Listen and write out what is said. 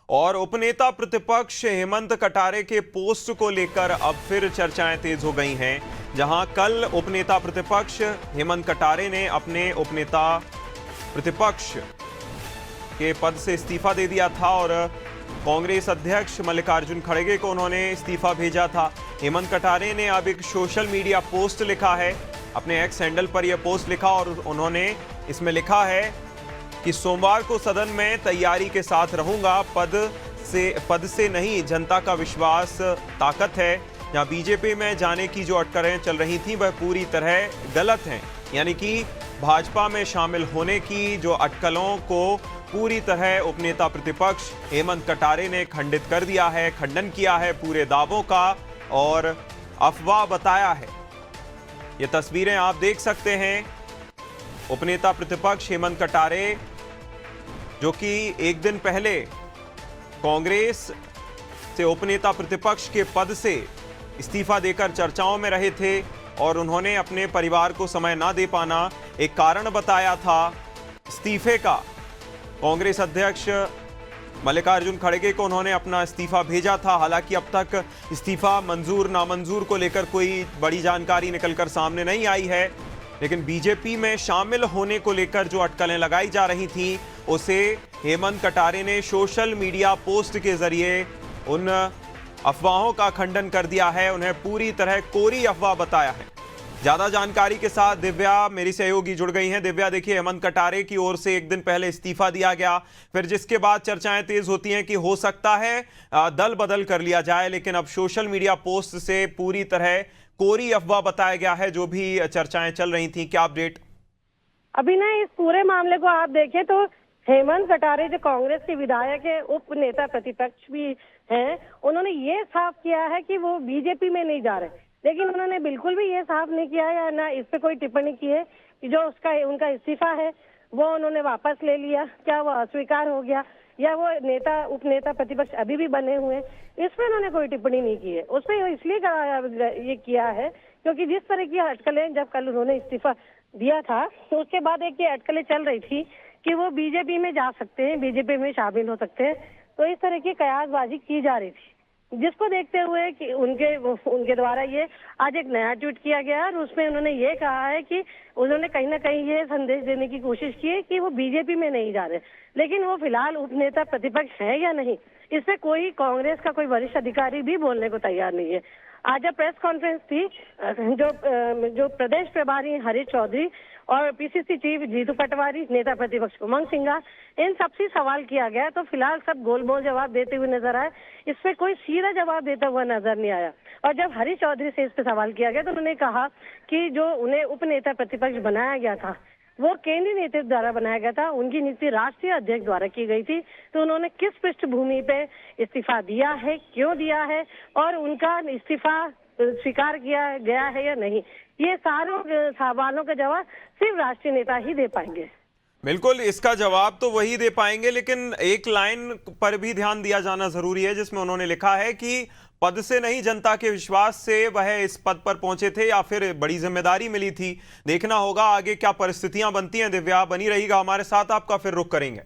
और उपनेता प्रतिपक्ष हेमंत कटारे के पोस्ट को लेकर अब फिर चर्चाएं तेज हो गई हैं। जहां कल उपनेता प्रतिपक्ष हेमंत कटारे ने अपने उपनेता प्रतिपक्ष के पद से इस्तीफा दे दिया था और कांग्रेस अध्यक्ष मल्लिकार्जुन खड़गे को उन्होंने इस्तीफा भेजा था। हेमंत कटारे ने अब एक सोशल मीडिया पोस्ट लिखा है, अपने एक्स हैंडल पर यह पोस्ट लिखा और उन्होंने इसमें लिखा है कि सोमवार को सदन में तैयारी के साथ रहूंगा, पद से नहीं जनता का विश्वास ताकत है। जहां बीजेपी में जाने की जो अटकलें चल रही थी वह पूरी तरह गलत हैं, यानी कि भाजपा में शामिल होने की जो अटकलों को पूरी तरह उपनेता प्रतिपक्ष हेमंत कटारे ने खंडित कर दिया है, खंडन किया है पूरे दावों का और अफवाह बताया है। ये तस्वीरें आप देख सकते हैं, उपनेता प्रतिपक्ष हेमंत कटारे जो कि एक दिन पहले कांग्रेस से उपनेता प्रतिपक्ष के पद से इस्तीफा देकर चर्चाओं में रहे थे और उन्होंने अपने परिवार को समय ना दे पाना एक कारण बताया था इस्तीफे का। कांग्रेस अध्यक्ष मल्लिकार्जुन खड़गे को उन्होंने अपना इस्तीफा भेजा था। हालांकि अब तक इस्तीफा मंजूर नामंजूर को लेकर कोई बड़ी जानकारी निकलकर सामने नहीं आई है, लेकिन बीजेपी में शामिल होने को लेकर जो अटकलें लगाई जा रही थी उसे हेमंत कटारे ने सोशल मीडिया पोस्ट के जरिए उन अफवाहों का खंडन कर दिया है, उन्हें पूरी तरह कोरी अफवाह बताया है। ज्यादा जानकारी के साथ दिव्या मेरी सहयोगी जुड़ गई हैं। दिव्या, देखिए, हेमंत कटारे की ओर से एक दिन पहले इस्तीफा दिया गया, फिर जिसके बाद चर्चाएं तेज होती हैं कि हो सकता है दल बदल कर लिया जाए, लेकिन अब सोशल मीडिया पोस्ट से पूरी तरह कोरी अफवाह बताया गया है। जो भी चर्चाएं चल रही थी, क्या अपडेट? अभी ना इस पूरे मामले को आप देखें तो हेमंत कटारे जो कांग्रेस के विधायक है, उप नेता प्रतिपक्ष भी हैं, उन्होंने ये साफ किया है कि वो बीजेपी में नहीं जा रहे, लेकिन उन्होंने बिल्कुल भी ये साफ नहीं किया है या ना इस पे कोई टिप्पणी की है कि जो उनका इस्तीफा है वो उन्होंने वापस ले लिया, क्या वो अस्वीकार हो गया या वो उपनेता प्रतिपक्ष अभी भी बने हुए, इस पे उन्होंने कोई टिप्पणी नहीं की है। उसमें इसलिए ये किया है क्योंकि जिस तरह की अटकलें जब कल उन्होंने इस्तीफा दिया था तो उसके बाद एक ये अटकलें चल रही थी कि वो बीजेपी में जा सकते हैं, बीजेपी में शामिल हो सकते हैं, तो इस तरह की कयासबाजी की जा रही थी, जिसको देखते हुए कि उनके द्वारा ये आज एक नया ट्वीट किया गया और उसमें उन्होंने ये कहा है कि उन्होंने कहीं ना कहीं ये संदेश देने की कोशिश की है कि वो बीजेपी में नहीं जा रहे, लेकिन वो फिलहाल उपनेता प्रतिपक्ष है या नहीं, इससे कोई कांग्रेस का कोई वरिष्ठ अधिकारी भी बोलने को तैयार नहीं है। आज जब प्रेस कॉन्फ्रेंस थी, जो प्रदेश प्रभारी हरीश चौधरी और पीसीसी चीफ जीतू पटवारी, नेता प्रतिपक्ष उमंग सिंघार, इन सबसे सवाल किया गया तो फिलहाल सब गोलमोल जवाब देते हुए नजर आए, इस पे कोई सीधा जवाब देता हुआ नजर नहीं आया। और जब हरीश चौधरी से इस पे सवाल किया गया तो उन्होंने कहा कि जो उन्हें उपनेता प्रतिपक्ष बनाया गया था वो केंद्रीय नेतृत्व द्वारा बनाया गया था, उनकी नियुक्ति राष्ट्रीय अध्यक्ष द्वारा की गई थी, तो उन्होंने किस पृष्ठभूमि पे इस्तीफा दिया है, क्यों दिया है और उनका इस्तीफा स्वीकार किया गया है या नहीं, ये सारों सवालों का जवाब सिर्फ राष्ट्रीय नेता ही दे पाएंगे। बिल्कुल, इसका जवाब तो वही दे पाएंगे, लेकिन एक लाइन पर भी ध्यान दिया जाना जरूरी है जिसमें उन्होंने लिखा है कि पद से नहीं जनता के विश्वास से वह इस पद पर पहुंचे थे या फिर बड़ी जिम्मेदारी मिली थी। देखना होगा आगे क्या परिस्थितियां बनती हैं। दिव्या, बनी रहिएगा हमारे साथ, आपका फिर रुख करेंगे।